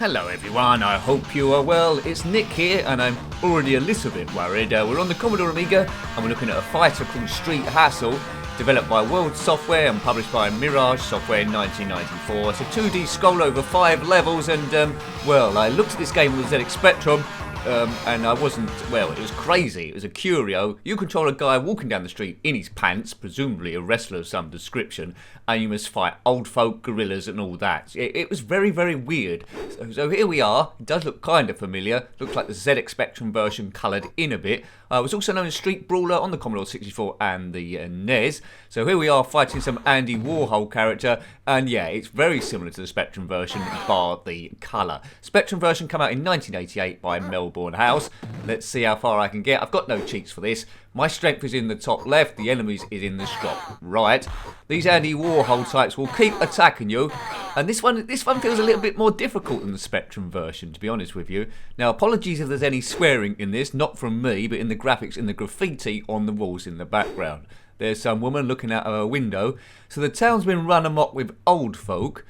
Hello everyone, I hope you are well. It's Nick here and I'm already a little bit worried. We're on the Commodore Amiga and we're looking at a fighter called Street Hassle, developed by World Software and published by Mirage Software in 1994. It's a 2D scroll over 5 levels and, well, I looked at this game with ZX Spectrum and I wasn't, well, it was crazy. It was a curio. You control a guy walking down the street in his pants, presumably a wrestler of some description, and you must fight old folk, gorillas and all that. It was very, very weird. So here we are. It does look kind of familiar. Looks like the ZX Spectrum version coloured in a bit. It was also known as Street Brawler on the Commodore 64 and the NES. So here we are fighting some Andy Warhol character, and yeah, it's very similar to the Spectrum version, bar the colour. Spectrum version came out in 1988 by Melbourne House. Let's see how far I can get. I've got no cheats for this. My strength is in the top left, the enemies is in the top right. These Andy Warhol types will keep attacking you, and this one feels a little bit more difficult than the Spectrum version, to be honest with you. Now, apologies if there's any swearing in this, not from me, but in the graphics and the graffiti on the walls in the background. There's some woman looking out of her window. So the town's been run amok with old folk.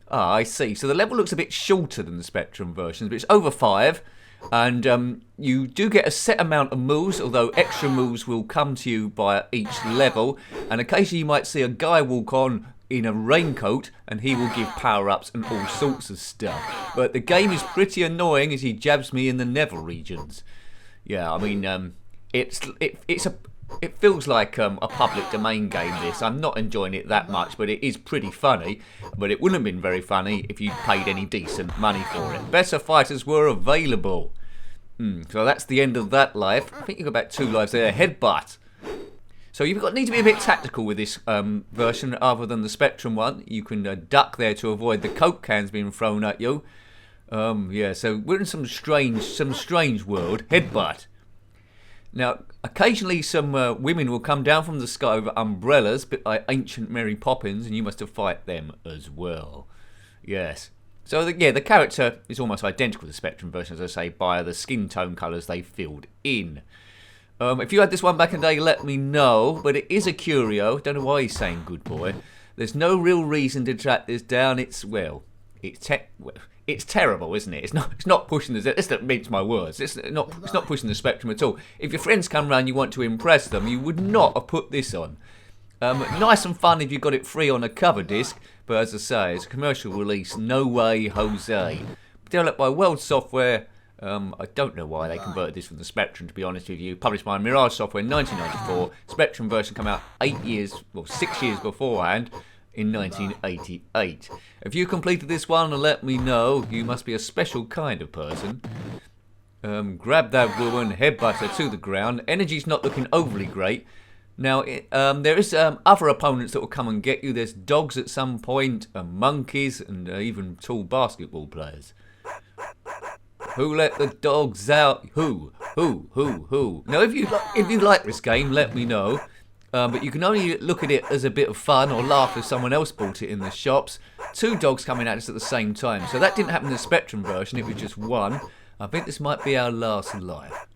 Ah, I see. So the level looks a bit shorter than the Spectrum version, but it's over 5. And you do get a set amount of moves, although extra moves will come to you by each level. And occasionally you might see a guy walk on in a raincoat and he will give power-ups and all sorts of stuff. But the game is pretty annoying as he jabs me in the nether regions. Yeah, I mean, it feels like a public domain game, this. I'm not enjoying it that much, but it is pretty funny. But it wouldn't have been very funny if you paid any decent money for it. Better fighters were available. So that's the end of that life. I think you've got about 2 lives there. Headbutt. So you've got need to be a bit tactical with this version other than the Spectrum one. You can duck there to avoid the Coke cans being thrown at you. Yeah, so we're in some strange world. Headbutt. Now, occasionally some women will come down from the sky with umbrellas, a bit like ancient Mary Poppins, and you must have fight them as well. Yes. So, the character is almost identical to the Spectrum version, as I say, by the skin tone colours they filled in. If you had this one back in the day, let me know, but it is a curio. Don't know why he's saying good boy. There's no real reason to track this down. It's terrible, isn't it? It's not pushing the. Let's not mince my words. It's not pushing the Spectrum at all. If your friends come round, you want to impress them, you would not have put this on. Nice and fun if you got it free on a cover disc, but as I say, it's a commercial release. No way, Jose. Developed by World Software. I don't know why they converted this from the Spectrum, to be honest with you. Published by Mirage Software in 1994. Spectrum version came out 6 years beforehand. In 1988. If you completed this one, let me know. You must be a special kind of person. Grab that woman, headbutt her to the ground. Energy's not looking overly great. Now, there is other opponents that will come and get you. There's dogs at some point, monkeys, and even tall basketball players. Who let the dogs out? Who? Now, if you like this game, let me know. But you can only look at it as a bit of fun or laugh if someone else bought it in the shops. 2 dogs coming at us at the same time. So that didn't happen in the Spectrum version, it was just 1. I think this might be our last life.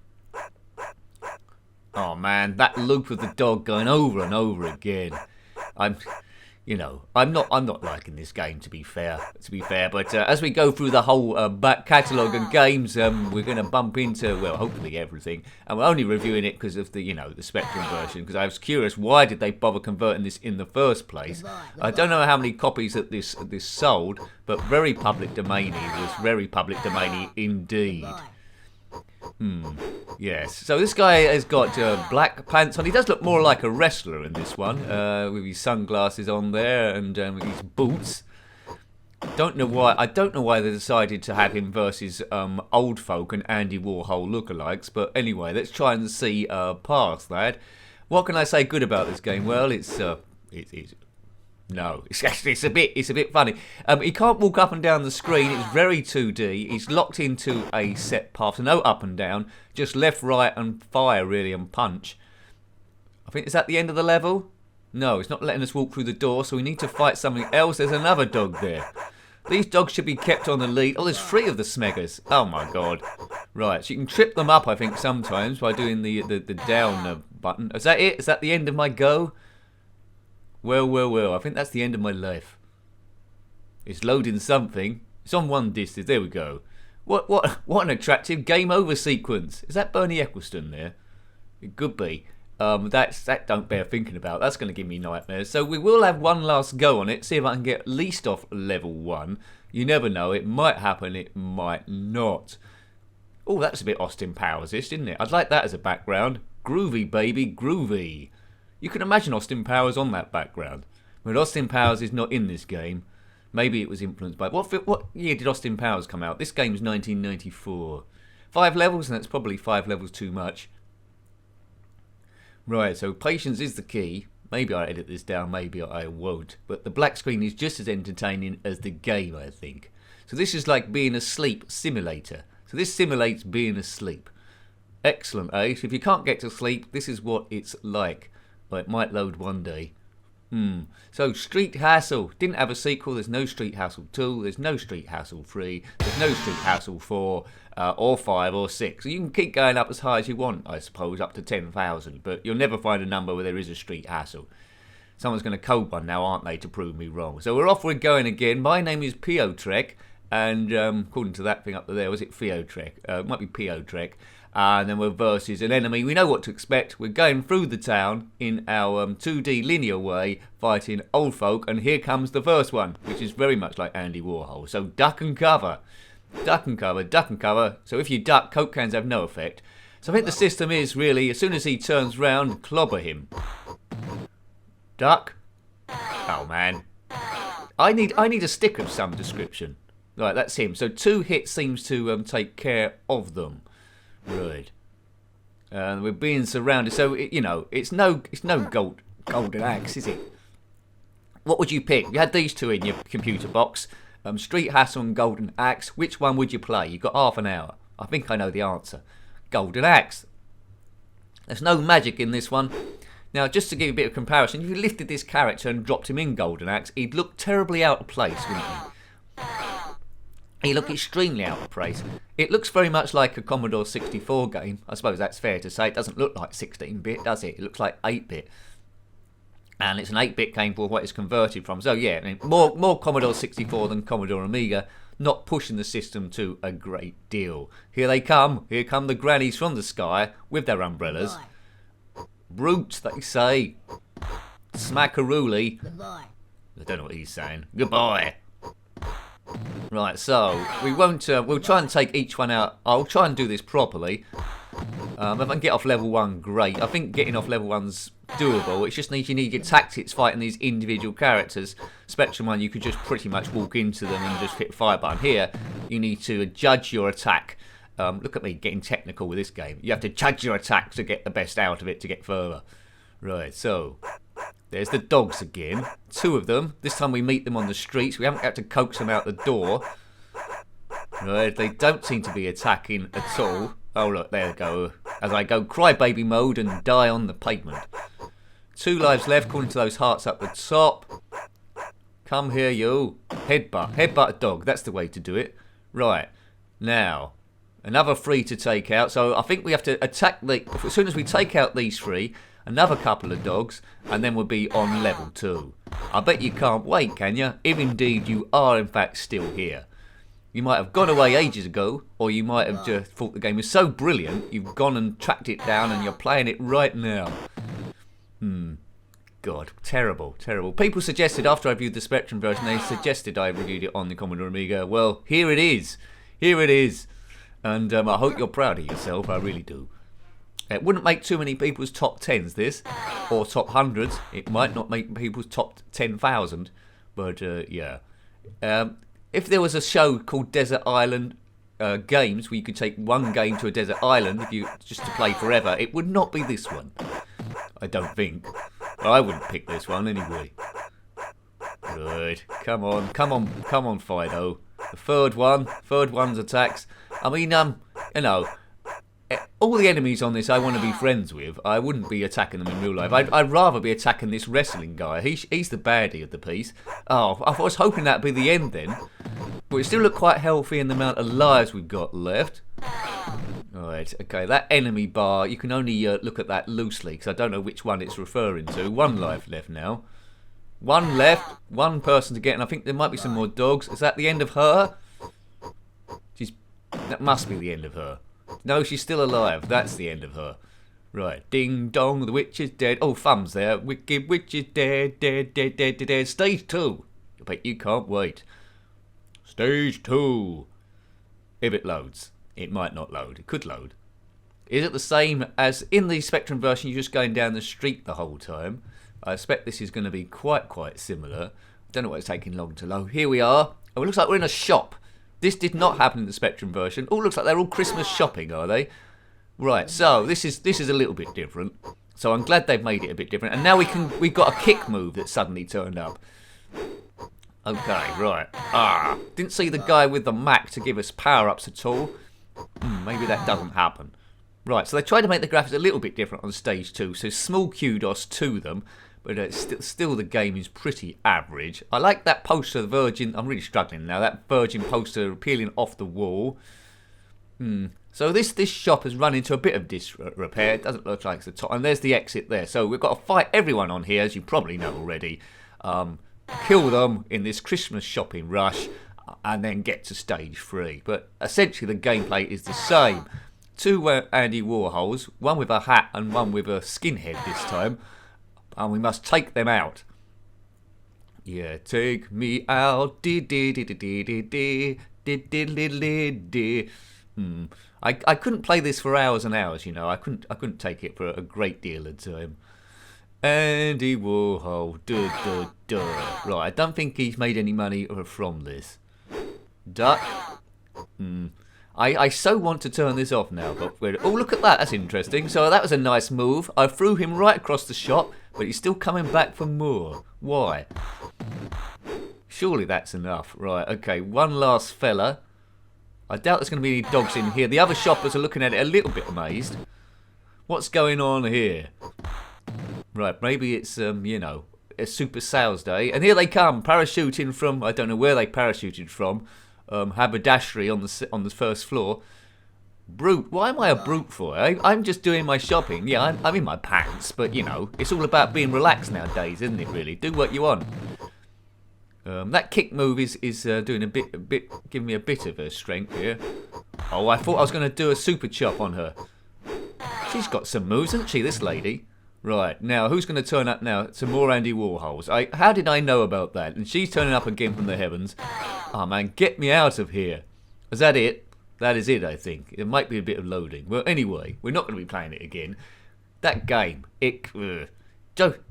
Oh man, that loop of the dog going over and over again. I'm not liking this game, to be fair. But as we go through the whole back catalogue of games, we're going to bump into, well, hopefully everything. And we're only reviewing it because of the Spectrum version. Because I was curious, why did they bother converting this in the first place? I don't know how many copies that this sold, but very public domainy. It was very public domainy indeed. Yes, so this guy has got black pants on. He does look more like a wrestler in this one, with his sunglasses on there and his boots. I don't know why they decided to have him versus old folk and Andy Warhol lookalikes, but anyway, let's try and see past that. What can I say good about this game? Well, it's a bit funny. He can't walk up and down the screen. It's very 2D. He's locked into a set path, so no up and down, just left, right, and fire really, and punch. I think is that the end of the level? No, it's not letting us walk through the door, so we need to fight something else. There's another dog there. These dogs should be kept on the lead. Oh, there's 3 of the smeggers. Oh my god. Right, so you can trip them up, I think, sometimes by doing the down button. Is that it? Is that the end of my go? Well, I think that's the end of my life. It's loading something. It's on one disc. There we go. What an attractive game over sequence. Is that Bernie Eccleston there? It could be. That don't bear thinking about. That's going to give me nightmares. So we will have one last go on it. See if I can get at least off level 1. You never know. It might happen. It might not. Oh, that's a bit Austin Powers-ish, isn't it? I'd like that as a background. Groovy, baby, groovy. You can imagine Austin Powers on that background. But Austin Powers is not in this game. Maybe it was influenced by... What year did Austin Powers come out? This game's 1994. 5 levels, and that's probably 5 levels too much. Right, so patience is the key. Maybe I'll edit this down, maybe I won't. But the black screen is just as entertaining as the game, I think. So this is like being a sleep simulator. So this simulates being asleep. Excellent, eh? So if you can't get to sleep, this is what it's like. Well, it might load one day. So Street Hassle didn't have a sequel. There's no Street Hassle 2. There's no Street Hassle 3. There's no Street Hassle 4 or 5 or 6. So you can keep going up as high as you want, I suppose, up to 10,000. But you'll never find a number where there is a Street Hassle. Someone's going to code one now, aren't they, to prove me wrong. So we're going again. My name is Pio Trek, and according to that thing up there, was it Theo Trek? It might be Pio Trek. And then we're versus an enemy. We know what to expect. We're going through the town in our 2D linear way, fighting old folk. And here comes the first one, which is very much like Andy Warhol. So duck and cover. Duck and cover, duck and cover. So if you duck, Coke cans have no effect. So I think the system is really, as soon as he turns round, clobber him. Duck. Oh, man. I need a stick of some description. Right, that's him. So 2 hits seems to take care of them. Right. We're being surrounded, so it's no golden axe, is it? What would you pick? You had these 2 in your computer box, Street Hassle and Golden Axe. Which one would you play? You've got half an hour. I think I know the answer. Golden Axe. There's no magic in this one. Now, just to give you a bit of comparison, if you lifted this character and dropped him in Golden Axe, he'd look terribly out of place, wouldn't he? He looked extremely out of place. It looks very much like a Commodore 64 game. I suppose that's fair to say. It doesn't look like 16-bit, does it? It looks like 8-bit. And it's an 8-bit game for what it's converted from. So yeah, I mean, more Commodore 64 than Commodore Amiga. Not pushing the system to a great deal. Here they come. Here come the grannies from the sky with their umbrellas. Brutes, they say. Smackarooly. Goodbye. I don't know what he's saying. Goodbye. Right, so we won't. We'll try and take each one out. I'll try and do this properly. If I can get off level 1, great. I think getting off level 1's doable. It just needs you need your tactics fighting these individual characters. Spectrum 1, you could just pretty much walk into them and just hit the fire button. Here, you need to judge your attack. Look at me getting technical with this game. You have to judge your attack to get the best out of it to get further. Right, so there's the dogs again. 2 of them. This time we meet them on the streets. We haven't got to coax them out the door. Right, they don't seem to be attacking at all. Oh look, there we go. As I go crybaby mode and die on the pavement. 2 lives left, according to those hearts up the top. Come here, you. Headbutt. Headbutt a dog. That's the way to do it. Right. Now, another 3 to take out. So I think we have to attack as soon as we take out these 3, another couple of dogs, and then we'll be on level 2. I bet you can't wait, can you? If indeed you are in fact still here. You might have gone away ages ago, or you might have just thought the game was so brilliant, you've gone and tracked it down and you're playing it right now. God, terrible, terrible. People suggested, after I viewed the Spectrum version, they suggested I reviewed it on the Commodore Amiga. Well, here it is. Here it is. And I hope you're proud of yourself, I really do. It wouldn't make too many people's top 10s, this, or top 100s. It might not make people's top 10,000, but yeah. If there was a show called Desert Island Games, where you could take one game to a desert island if you just to play forever, it would not be this one. I don't think. I wouldn't pick this one anyway. Right, come on, Fido. The third one's attacks. I mean, you know, all the enemies on this I want to be friends with. I wouldn't be attacking them in real life. I'd rather be attacking this wrestling guy. He's the baddie of the piece. Oh, I was hoping that'd be the end then. But we still look quite healthy in the amount of lives we've got left. Alright, okay, that enemy bar, you can only look at that loosely, because I don't know which one it's referring to. 1 life left now. 1 left, 1 person to get, and I think there might be some more dogs. Is that the end of her? That must be the end of her. No, she's still alive. That's the end of her. Right. Ding dong, the witch is dead. Oh, thumbs there. Wicked witch is dead, dead, dead, dead, dead, dead. Stage 2. I bet you can't wait. Stage 2. If it loads. It might not load. It could load. Is it the same as in the Spectrum version? You're just going down the street the whole time. I expect this is going to be quite similar. I don't know why it's taking long to load. Here we are. Oh, it looks like we're in a shop. This did not happen in the Spectrum version. Oh, looks like they're all Christmas shopping, are they? Right, so this is a little bit different. So I'm glad they've made it a bit different. And now we've got a kick move that suddenly turned up. Okay, right. Didn't see the guy with the Mac to give us power-ups at all. Maybe that doesn't happen. Right, so they tried to make the graphics a little bit different on stage 2. So small kudos to them. But still the game is pretty average. I like that poster, the Virgin. I'm really struggling now. That Virgin poster peeling off the wall. So this shop has run into a bit of disrepair. It doesn't look like it's the top. And there's the exit there. So we've got to fight everyone on here, as you probably know already. Kill them in this Christmas shopping rush. And then get to stage 3. But essentially the gameplay is the same. 2 Andy Warhols. One with a hat and one with a skinhead this time. And we must take them out. Yeah, take me out. I couldn't play this for hours and hours, you know. I couldn't take it for a great deal of time. Andy Warhol. Right, I don't think he's made any money from this. Duck. I so want to turn this off now, but oh, look at that. That's interesting. So that was a nice move. I threw him right across the shop, but he's still coming back for more. Why? Surely that's enough. Right, okay. One last fella. I doubt there's going to be any dogs in here. The other shoppers are looking at it a little bit amazed. What's going on here? Right, maybe it's, you know, a super sales day. And here they come, parachuting from, I don't know where they parachuted from. Haberdashery on the first floor. Brute. Why am I a brute for? I'm just doing my shopping. Yeah, I'm in my pants, but you know, it's all about being relaxed nowadays, isn't it? Really, do what you want. That kick move is doing a bit, giving me a bit of a strength here. Oh, I thought I was going to do a super chop on her. She's got some moves, hasn't she? This lady. Right, now, who's going to turn up now? Some more Andy Warhols. How did I know about that? And she's turning up again from the heavens. Oh, man, get me out of here. Is that it? That is it, I think. It might be a bit of loading. Well, anyway, we're not going to be playing it again. That game,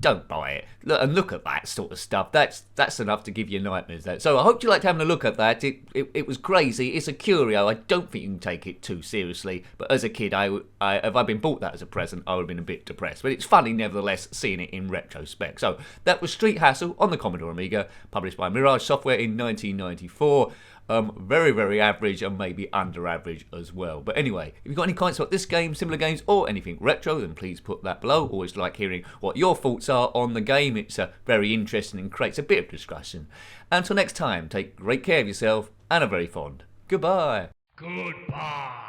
don't buy it. Look at that sort of stuff. That's enough to give you nightmares. So I hope you liked having a look at that. It was crazy. It's a curio. I don't think you can take it too seriously. But as a kid, if I'd been bought that as a present, I would have been a bit depressed. But it's funny nevertheless seeing it in retrospect. So that was Street Hassle on the Commodore Amiga, published by Mirage Software in 1994. Very, very average and maybe under average as well. But anyway, if you've got any comments about this game, similar games, or anything retro, then please put that below. Always like hearing what your thoughts are on the game. It's very interesting and creates a bit of discussion. Until next time, take great care of yourself and are very fond. Goodbye. Goodbye.